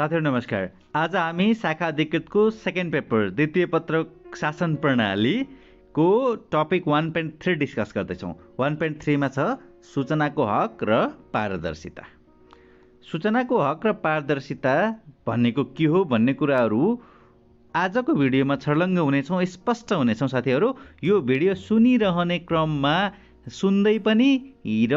साथीहरु नमस्कार। आज हामी शाखा अधिकृतको सेकेन्ड पेपर द्वितीय पत्रक शासन प्रणालीको टपिक 1.3 डिस्कस गर्दैछौँ। 1.3 मा छ सूचनाको हक र पारदर्शिता। सूचनाको हक र पारदर्शिता भनेको के हो भन्ने कुराहरू आजको भिडियोमा छर्लङ्ग हुनेछौँ, स्पष्ट हुनेछौँ साथीहरु। यो भिडियो सुनिरहने क्रममा सुन्दै पनि र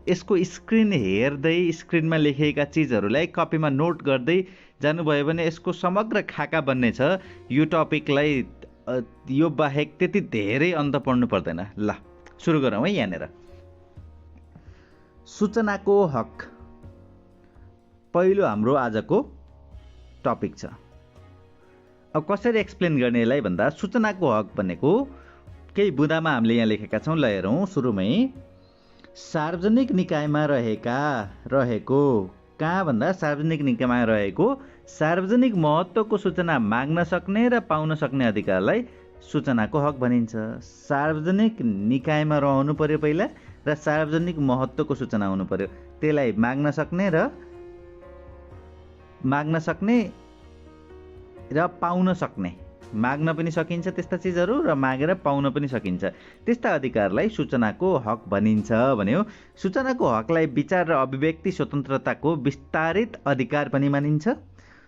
यसको स्क्रिन हेर्दै स्क्रिनमा लेखिएका चिजहरूलाई कपीमा नोट गर्दै जानुभयो भने यसको समग्र खाका बन्ने छ। यो टपिकलाई यो बाहेक त्यति धेरै अन्त पढ्नु पर्दैन। ल सुरु गरौँ है। यहाँनिर सूचनाको हक पहिलो हाम्रो आजको टपिक छ। अब कसरी एक्सप्लेन गर्ने यसलाई भन्दा सूचनाको हक भनेको केही बुँदामा हामीले यहाँ लेखेका छौँ। ल हेरौँ सुरुमै सार्वजनिक निकायमा रहेको कहाँ भन्दा सार्वजनिक निकायमा रहेको सार्वजनिक महत्त्वको सूचना माग्न सक्ने र पाउन सक्ने अधिकारलाई सूचनाको हक भनिन्छ। सार्वजनिक निकायमा रहनु पर्यो पहिला र सार्वजनिक महत्त्वको सूचना हुनु पर्यो। त्यसलाई माग्न सक्ने र पाउन सक्ने, माग्न पनि सकिन्छ त्यस्ता चिजहरू र मागेर पाउन पनि सकिन्छ। त्यस्ता अधिकारलाई सूचनाको हक भनिन्छ भन्यो। सूचनाको हकलाई विचार र अभिव्यक्ति स्वतन्त्रताको विस्तारित अधिकार पनि मानिन्छ।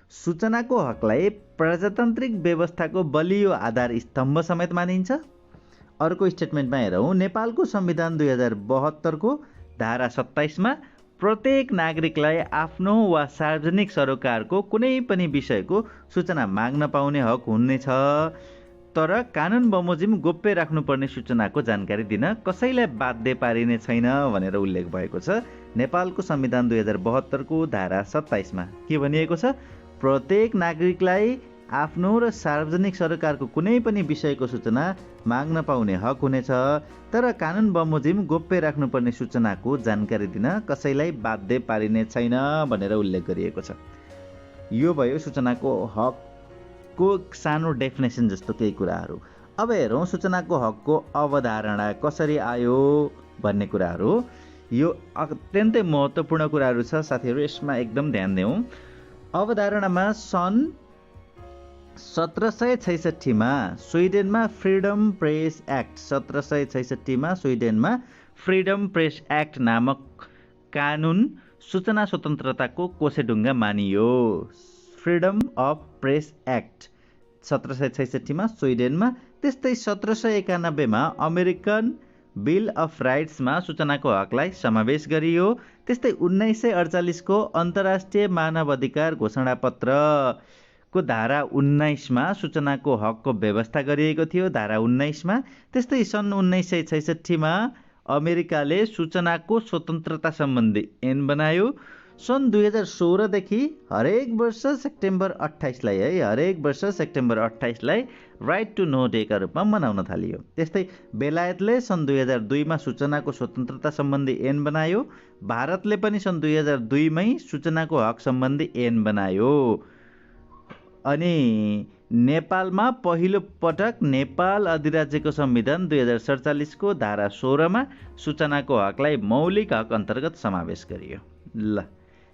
सूचनाको हकलाई प्रजातान्त्रिक व्यवस्थाको बलियो आधार स्तम्भ समेत मानिन्छ। अर्को स्टेटमेन्टमा हेरौँ। नेपालको संविधान 2072 को धारा 27 मा प्रत्येक नागरिकलाई आफ्नो वा सार्वजनिक सरोकारको कुनै पनि विषयको सूचना माग्न पाउने हक हुनेछ, तर कानुन बमोजिम गोप्य राख्नुपर्ने सूचनाको जानकारी दिन कसैलाई बाध्य पारिने छैन भनेर उल्लेख भएको छ। नेपालको संविधान 2072 को धारा 27 मा के भनिएको छ? प्रत्येक नागरिकलाई आफ्नो र सार्वजनिक सरकारको कुनै पनि विषयको सूचना माग्न पाउने हक हुनेछ, तर कानुन बमोजिम गोप्य राख्नुपर्ने सूचनाको जानकारी दिन कसैलाई बाध्य पारिने छैन भनेर उल्लेख गरिएको छ। यो भयो सूचनाको हकको सानो डेफिनेसन जस्तो केही कुराहरू। अब हेरौँ सूचनाको हकको अवधारणा कसरी आयो भन्ने कुराहरू। यो अत्यन्तै महत्त्वपूर्ण कुराहरू छ साथीहरू, यसमा एकदम ध्यान दिउँ। अवधारणामा सन् 1766 मा स्विडेनमा फ्रिडम प्रेस एक्ट 1766 मा स्विडेनमा फ्रिडम प्रेस एक्ट नामक कानुन सूचना स्वतन्त्रताको कोसेढुङ्गा मानियो। फ्रिडम अफ प्रेस एक्ट 1766 मा स्विडेनमा। त्यस्तै 1791 मा अमेरिकन बिल अफ राइट्समा सूचनाको हकलाई समावेश गरियो। त्यस्तै 1948 को अन्तर्राष्ट्रिय मानव अधिकार घोषणा पत्र को धारा 19 मा सूचनाको हकको व्यवस्था गरिएको थियो, धारा 19 मा। त्यस्तै सन् 1966 मा अमेरिकाले सूचनाको स्वतन्त्रता सम्बन्धी ऐन बनायो। सन् 2016 देखि हरेक वर्ष सेप्टेम्बर 28 लाई राइट टु नो डे का रूपमा मनाउन थालियो। त्यस्तै बेलायतले सन् 2002 मा सूचनाको स्वतन्त्रता सम्बन्धी ऐन बनायो। भारतले पनि सन् 2002 मै सूचनाको हक सम्बन्धी ऐन बनायो। अनि नेपालमा पहिलो पटक नेपाल अधिराज्यको संविधान 2047 को धारा 16 मा सूचनाको हकलाई मौलिक हक अन्तर्गत समावेश गरियो। ल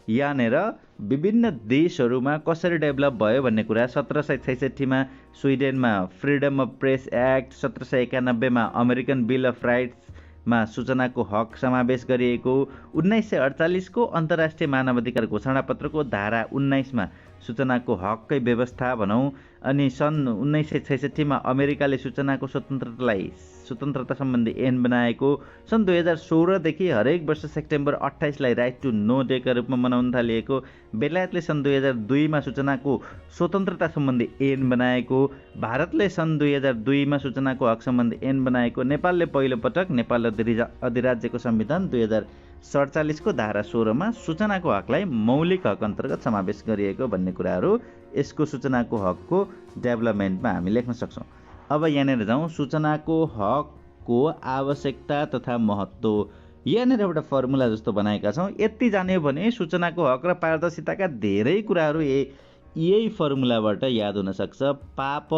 यहाँनिर विभिन्न देशहरूमा कसरी डेभलप भयो भन्ने कुरा। 1766 मा स्विडेनमा फ्रिडम अफ प्रेस एक्ट, 1791 मा अमेरिकन बिल अफ राइट्समा सूचनाको हक समावेश गरिएको, 1948 को अन्तर्राष्ट्रिय मानवाधिकार घोषणा पत्रको धारा 19 मा सूचनाको हककै व्यवस्था भनौँ। अनि सन् 1966 मा अमेरिकाले सूचनाको स्वतन्त्रता सम्बन्धी ऐन बनाएको। सन् 2016 देखि हरेक वर्ष सेप्टेम्बर 28 लाई राइट टु नो डे का रूपमा मनाउन थालिएको। बेलायतले सन् 2002 मा सूचनाको स्वतन्त्रता सम्बन्धी ऐन बनाएको। भारतले सन् 2002 मा सूचनाको हक सम्बन्धी ऐन बनाएको। नेपालले पहिलो पटक नेपाल अधिराज्यको संविधान 2047 को धारा 16 मा सूचनाको हकलाई मौलिक हक अन्तर्गत समावेश गरिएको भन्ने कुराहरू यसको सूचनाको हकको डेभलपमेन्टमा हामी लेख्न सक्छौँ। अब यहाँनिर जाउँ। सूचनाको हकको आवश्यकता तथा महत्त्व। यहाँनिर एउटा फर्मुला जस्तो बनाएका छौँ। यति जान्यो भने सूचनाको हक र पारदर्शिताका धेरै कुराहरू यही फर्मुलाबाट याद हुन सक्छ। पाप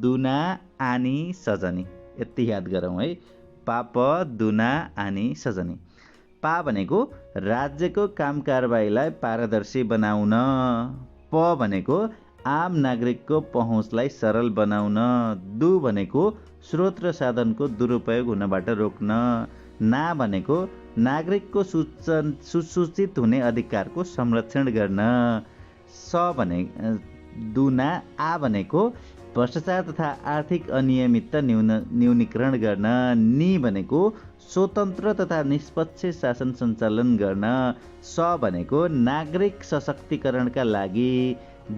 दुना आनी सजनी, यति याद गरौँ है। पाप दुना आनी सजनी। पा भनेको राज्यको काम कारबाहीलाई पारदर्शी बनाउन, प भनेको आम नागरिकको पहुँचलाई सरल बनाउन, दु भनेको स्रोत र साधनको दुरुपयोग हुनबाट रोक्न, ना भनेको नागरिकको सुसूचित हुने अधिकारको संरक्षण गर्न, स भने दुना आ भनेको भ्रष्टाचार तथा आर्थिक अनियमितता न्यूनीकरण गर्न, नि भनेको स्वतन्त्र तथा निष्पक्ष शासन सञ्चालन गर्न, स भनेको नागरिक सशक्तिकरणका लागि,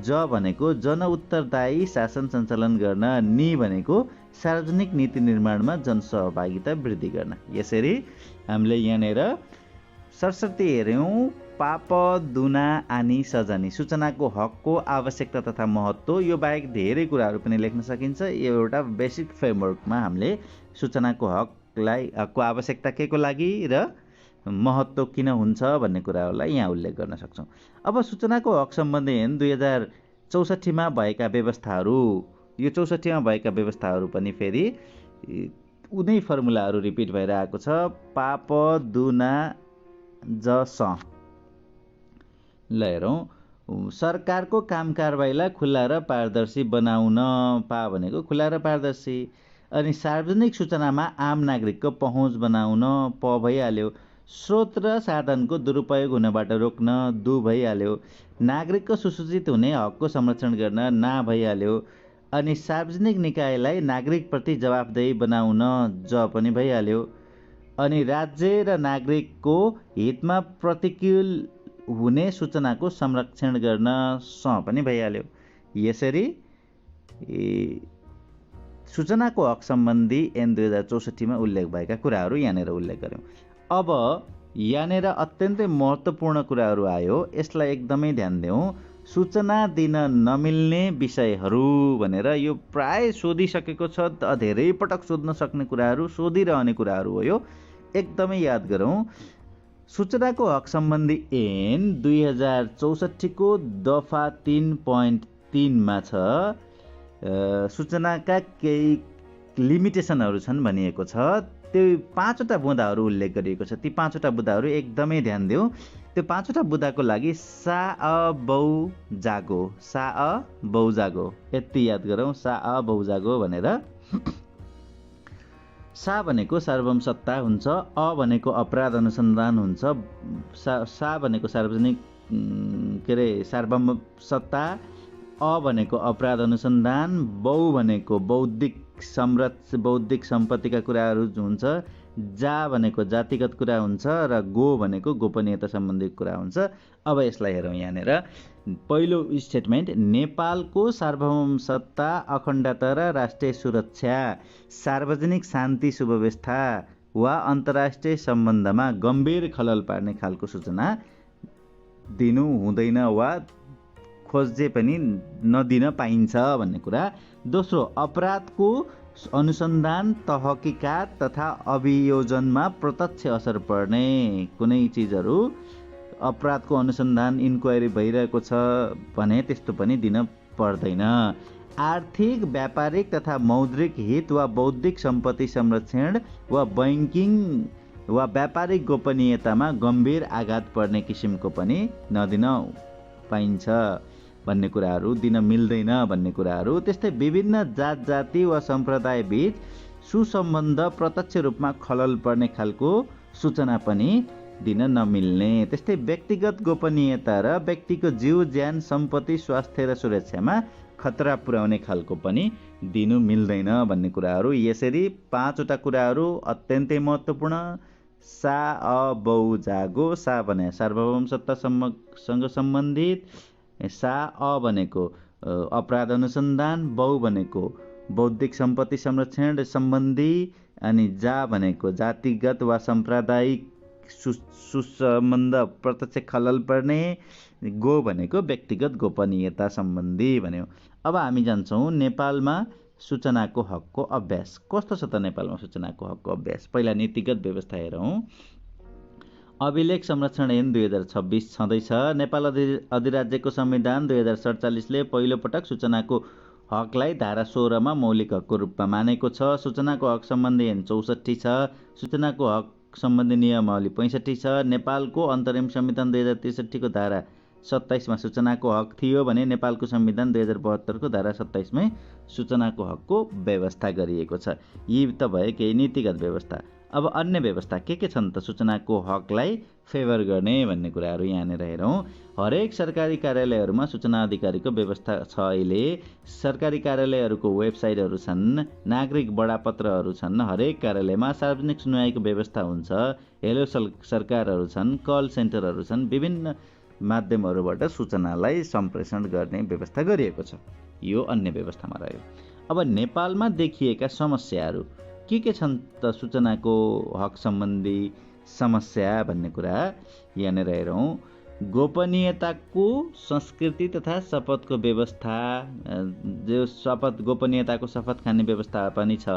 ज भनेको जनउत्तरदायी शासन सञ्चालन गर्न, नि भनेको सार्वजनिक नीति निर्माणमा जनसहभागिता वृद्धि गर्न। यसरी हामीले यहाँनिर सरस्वती हेऱ्यौँ पाप दुना आनी सजानी सूचनाको हकको आवश्यकता तथा महत्त्व। यो बाहेक धेरै कुराहरू पनि लेख्न सकिन्छ। यो एउटा बेसिक फ्रेमवर्कमा हामीले सूचनाको हकको आवश्यकता के को लागि र महत्त्व किन हुन्छ भन्ने कुराहरूलाई यहाँ उल्लेख गर्न सक्छौँ। अब सूचनाको हक सम्बन्धी 2064 भएका व्यवस्थाहरू, यो 64मा भएका व्यवस्थाहरू पनि फेरि उनै फर्मुलाहरू रिपिट भएर आएको छ। पाप दुना जस ल हेरौँ, सरकारको काम कारबाहीलाई खुल्ला र पारदर्शी बनाउन, पा भनेको खुल्ला र पारदर्शी, अनि सार्वजनिक सूचनामा आम नागरिकको पहुँच बनाउन, प भइहाल्यो, स्रोत र साधनको दुरुपयोग हुनबाट रोक्न, दु भइहाल्यो, नागरिकको सुसूचित हुने हकको संरक्षण गर्न, ना भइहाल्यो, अनि सार्वजनिक निकायलाई नागरिकप्रति जवाफदेही बनाउन, ज पनि भइहाल्यो, अनि राज्य र नागरिकको हितमा प्रतिकूल हुने सूचनाको संरक्षण गर्न, स पनि भइहाल्यो। यसरी सूचनाको हक सम्बन्धी ऐन 2064मा उल्लेख भएका कुराहरू यहाँनिर उल्लेख गर्यौँ। अब यहाँनिर अत्यन्तै महत्त्वपूर्ण कुराहरू आयो, यसलाई एकदमै ध्यान देऊ। सूचना दिन नमिल्ने विषयहरू भनेर यो प्राय सोधिसकेको छ, धेरै पटक सोध्न सक्ने कुराहरू, सोधिरहने कुराहरू हो। यो एकदमै याद गरौँ। सूचनाको हक सम्बन्धी ऐन 2064 को दफा 3.3 छ सूचनाका केही लिमिटेसनहरू छन् भनिएको छ। त्यो 5वटा बुँदाहरू उल्लेख गरिएको छ। ती 5वटा बुँदाहरू एकदमै ध्यान देऊ। त्यो 5वटा बुँदाको लागि सा अ बौ जागो, सा अ बौ जागो, यति याद गरौँ। सा अ बौ जागो भनेर सा भनेको सार्वभौम सत्ता हुन्छ, अ भनेको अपराध अनुसन्धान हुन्छ, सा भनेको सार्वजनिक सार्वभौम सत्ता, अ भनेको अपराध अनुसन्धान, बौ भनेको बौद्धिक सम्पत्तिका कुराहरू हुन्छ, जा भनेको जातिगत कुरा हुन्छ, र गो भनेको गोपनीयता सम्बन्धी कुरा हुन्छ। अब यसलाई हेरौँ। यहाँनिर पहिलो स्टेटमेन्ट, नेपालको सार्वभौम सत्ता, अखण्डता र राष्ट्रिय सुरक्षा, सार्वजनिक शान्ति सुव्यवस्था वा अन्तर्राष्ट्रिय सम्बन्धमा गम्भीर खलल पार्ने खालको सूचना दिनु हुँदैन वा खोजे पनि नदिन पाइन्छ भन्ने कुरा। दोस्रो, अपराधको अनुसन्धान, तहकिकात तथा अभियोजनमा प्रत्यक्ष असर पर्ने कुनै चिजहरू, अपराधको अनुसन्धान इन्क्वायरी भइरहेको छ भने त्यस्तो पनि दिन पर्दैन। आर्थिक, व्यापारिक तथा मौद्रिक हित वा बौद्धिक सम्पत्ति संरक्षण वा बैंकिङ वा व्यापारिक गोपनीयतामा गम्भीर आघात पर्ने किसिमको पनि नदिन पाइन्छ भन्ने कुराहरू, दिन मिल्दैन भन्ने कुराहरू। त्यस्तै विभिन्न जात जाति वा सम्प्रदाय बीच सुसम्बन्ध प्रत्यक्ष रूपमा खलल पर्ने खालको सूचना पनि दिन नमिल्ने। त्यस्तै व्यक्तिगत गोपनीयता र व्यक्तिको जीव ज्यान सम्पत्ति स्वास्थ्य र सुरक्षामा खतरा पुर्याउने खालको पनि दिनु मिल्दैन भन्ने कुराहरू। यसरी 5वटा कुराहरू अत्यन्तै महत्त्वपूर्ण। सा अ बौ जागो, सा भने सार्वभौम सत्तासँग सम्बन्धित, सा अ भनेको अपराध अनुसन्धान, बौ भनेको बौद्धिक सम्पत्ति संरक्षण सम्बन्धी, अनि जा भनेको जातिगत वा साम्प्रदायिक सुसम्बन्ध प्रत्यक्ष खलल पर्ने, गो भनेको व्यक्तिगत गोपनीयता सम्बन्धी भन्यो। अब हामी जान्छौँ नेपालमा सूचनाको हकको अभ्यास। कस्तो छ त नेपालमा सूचनाको हकको अभ्यास? पहिला नीतिगत व्यवस्था हेरौँ। अभिलेख संरक्षण ऐन 2026 छँदैछ। नेपाल अधिराज्यको संविधान 2047ले पहिलो पटक सूचनाको हकलाई धारा 16 मा मौलिक हकको रूपमा मानेको छ। सूचनाको हक सम्बन्धी ऐन 64 छ। सूचनाको हक सम्बन्धी नियमावली 65 छ। नेपालको अन्तरिम संविधान 2063 को धारा 27 मा सूचनाको हक थियो भने नेपालको संविधान 2072 को धारा 27 मै सूचनाको हकको व्यवस्था गरिएको छ। यी त भए केही नीतिगत व्यवस्था। अब अन्य व्यवस्था के छन् त सूचनाको हकलाई फेभर गर्ने भन्ने कुराहरू यहाँनिर हेरौँ। हरेक सरकारी कार्यालयहरूमा सूचना अधिकारीको व्यवस्था छ। अहिले सरकारी कार्यालयहरूको वेबसाइटहरू छन्, नागरिक बडापत्रहरू छन्, हरेक कार्यालयमा सार्वजनिक सुनवाईको व्यवस्था हुन्छ, हेलो सरकारहरू छन्, कल सेन्टरहरू छन्, विभिन्न माध्यमहरूबाट सूचनालाई सम्प्रेषण गर्ने व्यवस्था गरिएको छ। यो अन्य व्यवस्थामा रह्यो। अब नेपालमा देखिएका समस्याहरू के छन् त सूचनाको हक सम्बन्धी समस्या भन्ने कुरा यहाँनिर हेरौँ। गोपनीयताको संस्कृति तथा शपथको व्यवस्था, जो शपथ गोपनीयताको शपथ खाने व्यवस्था पनि छ।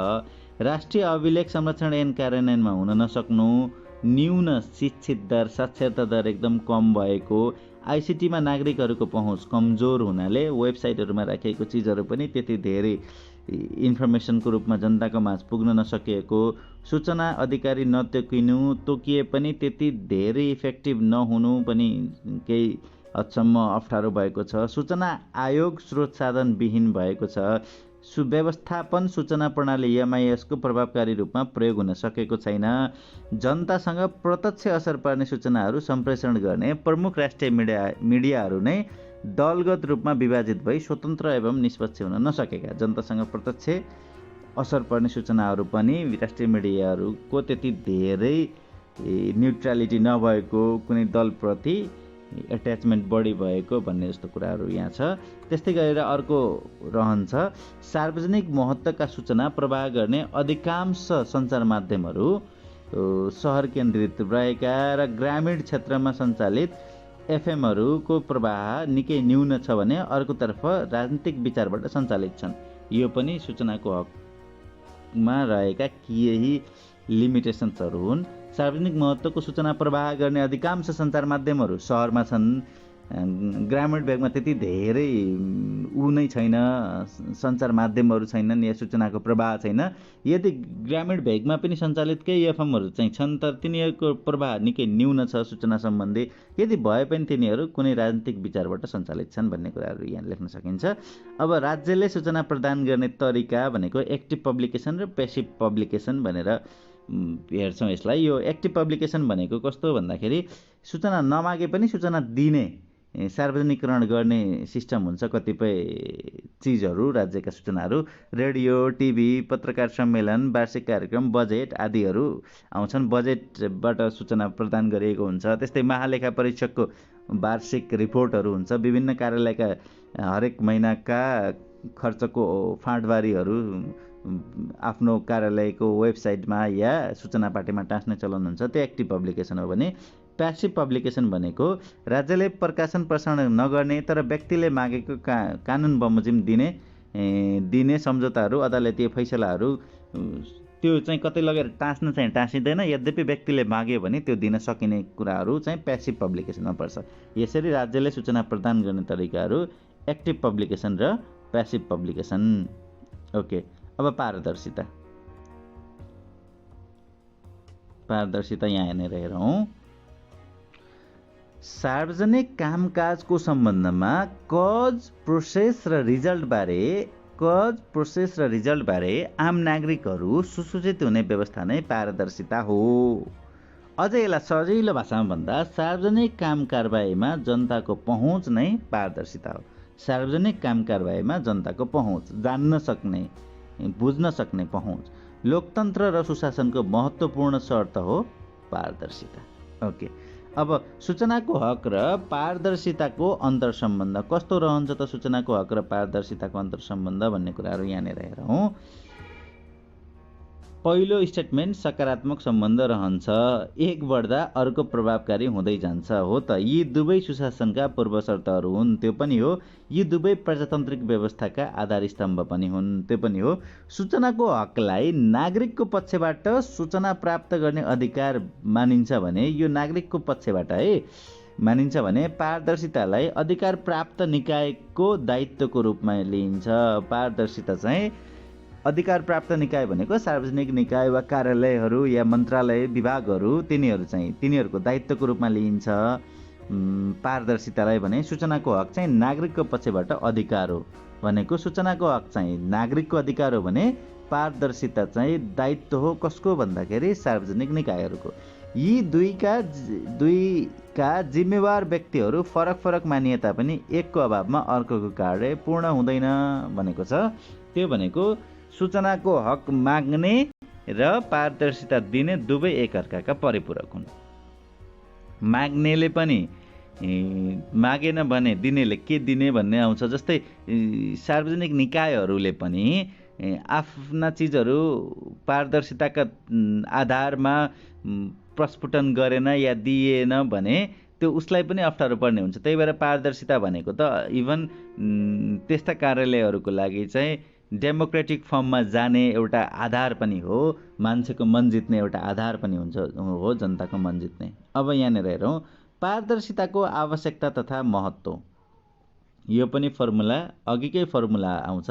राष्ट्रिय अभिलेख संरक्षण ऐन कार्यान्वयनमा हुन नसक्नु, न्यून शिक्षित दर, साक्षरता दर एकदम कम भएको, आइसिटीमा नागरिकहरूको पहुँच कमजोर हुनाले वेबसाइटहरूमा राखिएको चिजहरू पनि त्यति धेरै इन्फर्मेसनको रूपमा जनताको माझ पुग्न नसकेको, सूचना अधिकारी तोकिए पनि त्यति धेरै इफेक्टिभ नहुनु पनि केही हदसम्म अप्ठ्यारो भएको छ। सूचना आयोग स्रोत साधन विहीन भएको छ। सुव्यवस्थापन सूचना प्रणाली एमआइएसको प्रभावकारी रूपमा प्रयोग हुन सकेको छैन। जनतासँग प्रत्यक्ष असर पार्ने सूचनाहरू सम्प्रेषण गर्ने प्रमुख राष्ट्रिय मिडियाहरू नै दलगत रूपमा विभाजित भई स्वतन्त्र एवं निष्पक्ष हुन नसकेका। जनतासँग प्रत्यक्ष असर पर्ने सूचनाहरू पनि राष्ट्रिय मिडियाहरूको त्यति धेरै न्युट्रालिटी नभएको, कुनै दलप्रति एट्याचमेन्ट बढी भएको भन्ने जस्तो कुराहरू यहाँ छ। त्यस्तै गरेर अर्को रहन्छ सार्वजनिक महत्त्वका सूचना प्रवाह गर्ने अधिकांश सञ्चार माध्यमहरू सहर केन्द्रित रहेका र ग्रामीण क्षेत्रमा सञ्चालित एफएमहरूको प्रवाह निकै न्यून छ भने अर्कोतर्फ राजनीतिक विचारबाट सञ्चालित छन्। यो पनि सूचनाको हकमा रहेका केही लिमिटेसन्सहरू हुन्। सार्वजनिक महत्त्वको सूचना प्रवाह गर्ने अधिकांश सञ्चार माध्यमहरू सहरमा छन्, ग्रामीण भेगमा त्यति धेरै नै छैन, सञ्चार माध्यमहरू छैनन् या सूचनाको प्रवाह छैन। यदि ग्रामीण भेगमा पनि सञ्चालित केही एफएमहरू चाहिँ छन् तर तिनीहरूको प्रवाह निकै न्यून छ सूचना सम्बन्धी। यदि भए पनि तिनीहरू कुनै राजनीतिक विचारबाट सञ्चालित छन् भन्ने कुराहरू यहाँ लेख्न सकिन्छ। अब राज्यले सूचना प्रदान गर्ने तरिका भनेको एक्टिभ पब्लिकेसन र पेसिभ पब्लिकेसन भनेर हेर्छौँ यसलाई। यो एक्टिभ पब्लिकेसन भनेको कस्तो भन्दाखेरि सूचना नमागे पनि सूचना दिने, सार्वजनिकरण गर्ने सिस्टम हुन्छ। कतिपय चिजहरू, राज्यका सूचनाहरू, रेडियो, टिभी, पत्रकार सम्मेलन, वार्षिक कार्यक्रम, बजेट आदिहरू आउँछन्। बजेटबाट सूचना प्रदान गरिएको हुन्छ। त्यस्तै महालेखा परीक्षकको वार्षिक रिपोर्टहरू हुन्छ। विभिन्न कार्यालयका हरेक महिनाका खर्चको फाँटबारीहरू आफ्नो कार्यालयको वेबसाइटमा या सूचना पाटीमा टाँस्ने चलन हुन्छ। त्यो एक्टिभ पब्लिकेसन हो भने प्यासिभ पब्लिकेसन भनेको राज्यले प्रकाशन प्रसारण नगर्ने तर व्यक्तिले मागेको कानुन बमोजिम दिने सम्झौताहरू, अदालतीय फैसलाहरू त्यो चाहिँ कतै लगेर टाँस्न चाहिँ टाँसिँदैन। यद्यपि व्यक्तिले माग्यो भने त्यो दिन सकिने कुराहरू चाहिँ प्यासिभ पब्लिकेसनमा पर्छ। यसरी राज्यले सूचना प्रदान गर्ने तरिकाहरू एक्टिभ पब्लिकेसन र प्यासिभ पब्लिकेसन। ओके, अब पारदर्शिता यहाँ हेरेर हेरौँ। सार्वजनिक कामकाजको सम्बन्धमा कज प्रोसेस र रिजल्ट बारे आम नागरिकहरू सुसूचित हुने व्यवस्था नै पारदर्शिता हो। अझै यसलाई सजिलो भाषामा भन्दा सार्वजनिक काम कारबाहीमा जनताको पहुँच नै पारदर्शिता हो। सार्वजनिक काम कारबाहीमा जनताको पहुँच, जान्न सक्ने, बुझ्न सक्ने पहुँच, लोकतन्त्र र सुशासनको महत्त्वपूर्ण शर्त हो पारदर्शिता। ओके, अब सूचनाको हक र पारदर्शिताको अन्तर्सम्बन्ध कस्तो रहन्छ त सूचनाको हक र पारदर्शिताको अन्तर्सम्बन्ध भन्ने कुराहरू यहाँनिर हेरौँ। पहिलो स्टेटमेन्ट सकारात्मक सम्बन्ध रहन्छ, एक बढ्दा अर्को प्रभावकारी हुँदै जान्छ। हो त, यी दुवै सुशासनका पूर्व शर्तहरू हुन्। त्यो पनि हो, यी दुवै प्रजातान्त्रिक व्यवस्थाका आधार स्तम्भ पनि हुन्। त्यो पनि हो, सूचनाको हकलाई नागरिकको पक्षबाट सूचना प्राप्त गर्ने अधिकार मानिन्छ भने यो नागरिकको पक्षबाट मानिन्छ भने पारदर्शितालाई अधिकार प्राप्त निकायको दायित्वको रूपमा लिइन्छ। पारदर्शिता चाहिँ अधिकार प्राप्त निकाय भनेको सार्वजनिक निकाय वा कार्यालयहरू या मन्त्रालय विभागहरू तिनीहरूको दायित्वको रूपमा लिइन्छ। पारदर्शितालाई भने सूचनाको हक चाहिँ नागरिकको पक्षबाट अधिकार हो भनेको सूचनाको हक चाहिँ नागरिकको अधिकार हो भने पारदर्शिता चाहिँ दायित्व हो कसको भन्दाखेरि सार्वजनिक निकायहरूको। यी दुईका जिम्मेवार व्यक्तिहरू फरक फरक मानिए तापनि एकको अभावमा अर्कोको कार्य पूर्ण हुँदैन भनेको छ। त्यो भनेको सूचनाको हक माग्ने र पारदर्शिता दिने दुवै एकअर्काका परिपूरक हुन्। माग्नेले पनि मागेन भने दिनेले के दिने भन्ने आउँछ। जस्तै सार्वजनिक निकायहरूले पनि आफ्ना चिजहरू पारदर्शिताका आधारमा प्रस्फुटन गरेन या दिएन भने त्यो उसलाई पनि अप्ठ्यारो पर्ने हुन्छ। त्यही भएर पारदर्शिता भनेको त इभन त्यस्ता कार्यालयहरूको लागि चाहिँ डेमोक्रेटिक फर्ममा जाने एउटा आधार पनि हो, मान्छेको मन जित्ने एउटा आधार पनि हो, जनताको मन जित्ने। अब यहाँनिर हेरौँ पारदर्शिताको आवश्यकता तथा महत्त्व। यो पनि फर्मुला अघिकै फर्मुला आउँछ,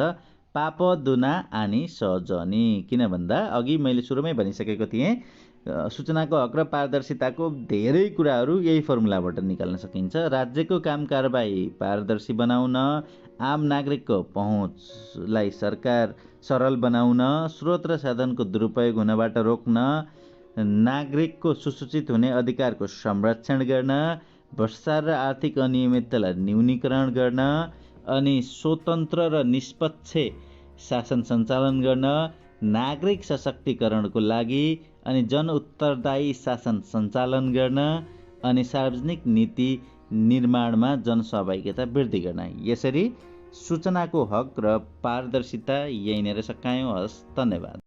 पाप दुना आनी सजनी। किन भन्दा अघि मैले सुरुमै भनिसकेको थिएँ सूचनाको हक र पारदर्शिताको धेरै कुराहरू यही फर्मुलाबाट निकाल्न सकिन्छ। राज्यको काम कारबाही पारदर्शी बनाउन, आम नागरिकको पहुँचलाई सरल बनाउन, स्रोत र साधनको दुरुपयोग हुनबाट रोक्न, नागरिकको सुसूचित हुने अधिकारको संरक्षण गर्न, भ्रष्टाचार र आर्थिक अनियमिततालाई न्यूनीकरण गर्न, अनि स्वतन्त्र र निष्पक्ष शासन सञ्चालन गर्न, नागरिक सशक्तिकरणको लागि अनि जन उत्तरदायी शासन सञ्चालन गर्न, अनि सार्वजनिक नीति निर्माणमा जनसहभागिता वृद्धि गर्न। यसरी सूचनाको हक र पारदर्शिता यहीँनिर सकायौँ। हस्, धन्यवाद।